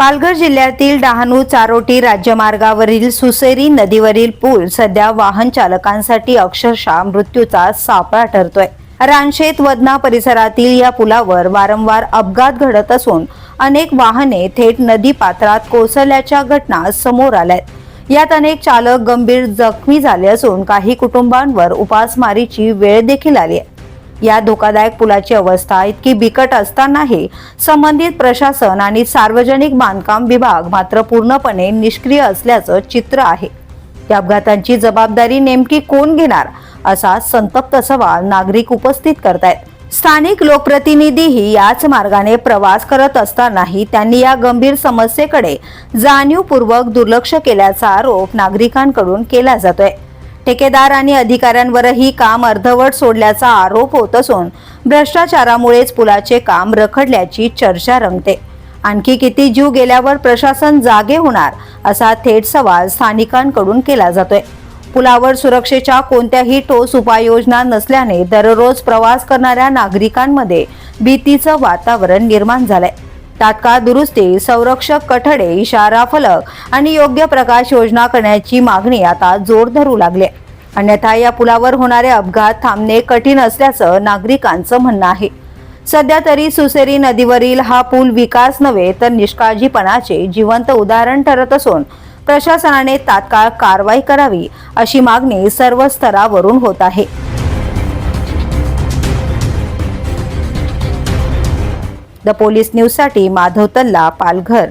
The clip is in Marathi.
पालघर जिल्ह्यातील डहाणू चारोटी राज्यमार्गावरील सुसेरी नदीवरील पूल सध्या वाहन चालकांसाठी अक्षरशः मृत्यूचा सापळा ठरतोय। रानशेत वदना परिसरातील या पुलावर वारंवार अपघात घडत असून अनेक वाहने थेट नदी पात्रात कोसळल्याच्या घटना समोर आल्यात। यात अनेक चालक गंभीर जखमी झाले असून काही कुटुंबांवर उपासमारीची वेळ देखील आली आहे। या धोकादायक पुलाची अवस्था इतकी बिकट असतानाही संबंधित प्रशासन आणि सार्वजनिक बांधकाम विभाग मात्र पूर्णपणे निष्क्रिय असल्याचं चित्र आहे। या अपघातांची जबाबदारी नेमकी कोण घेणार असा संतप्त सवाल नागरिक उपस्थित करतायत। स्थानिक लोकप्रतिनिधीही याच मार्गाने प्रवास करत असतानाही त्यांनी या गंभीर समस्येकडे जाणीवपूर्वक दुर्लक्ष केल्याचा आरोप नागरिकांकडून केला जातोय। ठेकेदार आणि अधिकाऱ्यांवरही काम अर्धवट सोडल्याचा आरोप होत असून भ्रष्टाचारामुळेच पुलाचे काम रखडल्याची चर्चा रंगते। आणखी किती जीव गेल्यावर प्रशासन जागे होणार असा थेट सवाल स्थानिकांकडून केला जातोय। पुलावर सुरक्षेच्या कोणत्याही ठोस उपाययोजना नसल्याने दररोज प्रवास करणाऱ्या नागरिकांमध्ये भीतीचं वातावरण निर्माण झालंय। तात्काळ दुरुस्ती, संरक्षक कठडे, इशारा फलक आणि योग्य प्रकाश योजना करण्याची मागणी आता जोर धरू लागली। अन्यथा या पुलावर होणारे अपघात थांबणे कठीण असल्याचं नागरिकांचं म्हणणं आहे। सध्या तरी सुसेरी नदीवरील हा पूल विकास नव्हे तर निष्काळजीपणाचे जिवंत उदाहरण ठरत असून प्रशासनाने तात्काळ कारवाई करावी अशी मागणी सर्व स्तरावरून होत आहे। द पोलीस न्यूज साठी माधव तल्ला, पालघर।